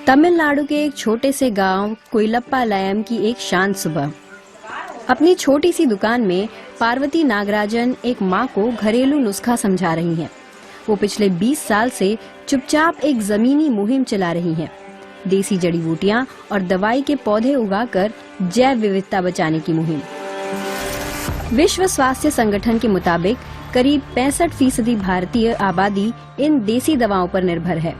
तमिलनाडु के एक छोटे से गांव कुइलप्पालयम की एक शांत सुबह। अपनी छोटी सी दुकान में पार्वती नागराजन एक माँ को घरेलू नुस्खा समझा रही हैं। वो पिछले 20 साल से चुपचाप एक जमीनी मुहिम चला रही हैं। देसी जड़ी बूटियां और दवाई के पौधे उगाकर जैव विविधता बचाने की मुहिम। विश्व स्वास्थ्य संगठन के मुताबिक करीब 65% भारतीय आबादी इन देसी दवाओं पर निर्भर है,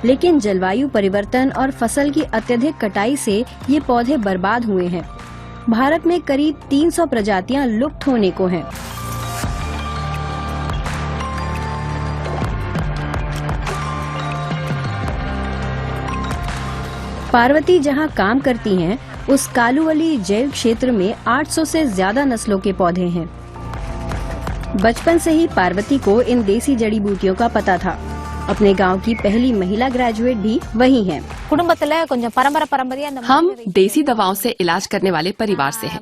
लेकिन जलवायु परिवर्तन और फसल की अत्यधिक कटाई से ये पौधे बर्बाद हुए हैं। भारत में करीब 300 प्रजातियां लुप्त होने को हैं। पार्वती जहां काम करती हैं, उस कालुवली जैव क्षेत्र में 800 से ज्यादा नस्लों के पौधे हैं। बचपन से ही पार्वती को इन देसी जड़ी बूटियों का पता था। अपने गांव की पहली महिला ग्रेजुएट भी वही हैं। हम देसी दवाओं से इलाज करने वाले परिवार से हैं।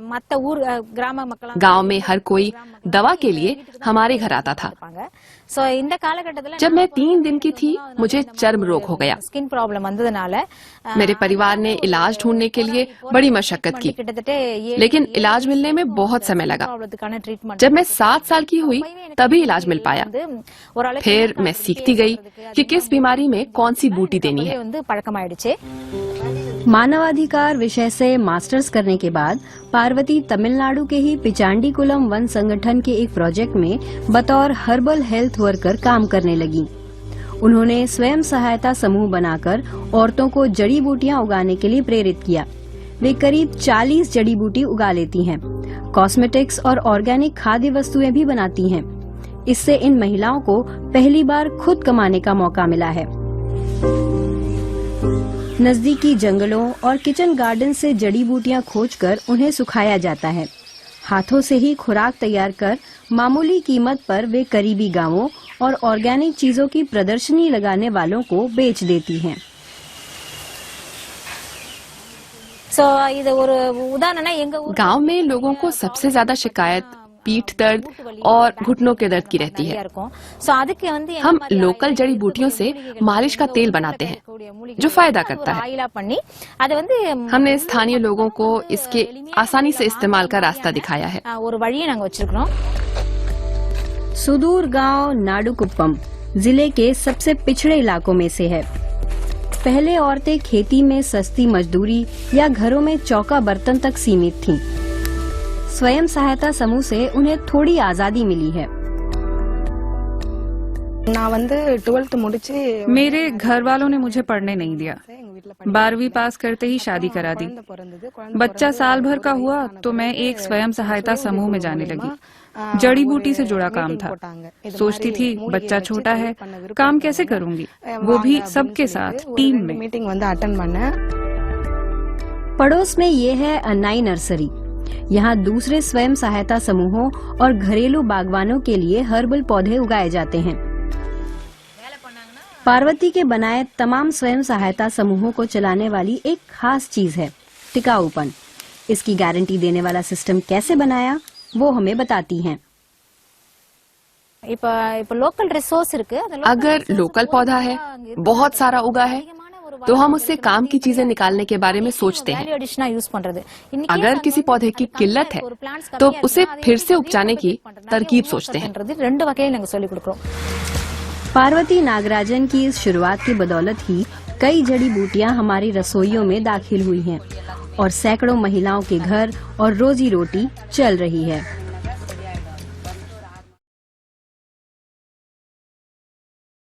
गांव में हर कोई दवा के लिए हमारे घर आता था। जब मैं 3 दिन की थी, मुझे चर्म रोग हो गया। मेरे परिवार ने इलाज ढूंढने के लिए बड़ी मशक्कत की, लेकिन इलाज मिलने में बहुत समय लगा। जब मैं 7 साल की हुई, तभी इलाज मिल पाया। फिर मैं सीखती गई कि किस बीमारी में कौन सी बूटी देनी है। मानवाधिकार विषय से मास्टर्स करने के बाद पार्वती तमिलनाडु के ही पिचांडीकुलम वन संगठन के एक प्रोजेक्ट में बतौर हर्बल हेल्थ वर्कर काम करने लगी। उन्होंने स्वयं सहायता समूह बनाकर औरतों को जड़ी बूटियां उगाने के लिए प्रेरित किया। वे करीब 40 जड़ी बूटी उगा लेती हैं। कॉस्मेटिक्स और ऑर्गेनिक खाद्य वस्तुएं भी बनाती हैं। इससे इन महिलाओं को पहली बार खुद कमाने का मौका मिला है। नजदीकी जंगलों और किचन गार्डन से जड़ी बूटियां खोजकर उन्हें सुखाया जाता है। हाथों से ही खुराक तैयार कर मामूली कीमत पर वे करीबी गांवों और ऑर्गेनिक चीजों की प्रदर्शनी लगाने वालों को बेच देती हैं। गांव में लोगों को सबसे ज्यादा शिकायत पीठ दर्द और घुटनों के दर्द की रहती है। हम लोकल जड़ी बूटियों से मालिश का तेल बनाते हैं, जो फायदा करता है। हमने स्थानीय लोगों को इसके आसानी से इस्तेमाल का रास्ता दिखाया है। सुदूर गांव नाडुकुप्पम जिले के सबसे पिछड़े इलाकों में से है। पहले औरतें खेती में सस्ती मजदूरी या घरों में चौका बर्तन तक सीमित थीं। स्वयं सहायता समूह से उन्हें थोड़ी आजादी मिली है। मेरे घर वालों ने मुझे पढ़ने नहीं दिया। 12वीं पास करते ही शादी करा दी। बच्चा साल भर का हुआ तो मैं एक स्वयं सहायता समूह में जाने लगी। जड़ी बूटी से जुड़ा काम था। सोचती थी बच्चा छोटा है, काम कैसे करूंगी, वो भी सबके साथ टीम में। पड़ोस में ये है अन्नाई नर्सरी। यहाँ दूसरे स्वयं सहायता समूहों और घरेलू बागवानों के लिए हर्बल पौधे उगाए जाते हैं। पार्वती के बनाए तमाम स्वयं सहायता समूहों को चलाने वाली एक खास चीज है टिकाऊपन। इसकी गारंटी देने वाला सिस्टम कैसे बनाया, वो हमें बताती हैं। अगर लोकल पौधा है, बहुत सारा उगा है, तो हम उससे काम की चीजें निकालने के बारे में सोचते हैं। अगर किसी पौधे की किल्लत है, तो उसे फिर से उपजाने की तरकीब सोचते हैं। पार्वती नागराजन की इस शुरुआत की बदौलत ही कई जड़ी बूटियां हमारी रसोइयों में दाखिल हुई हैं और सैकड़ों महिलाओं के घर और रोजी रोटी चल रही है।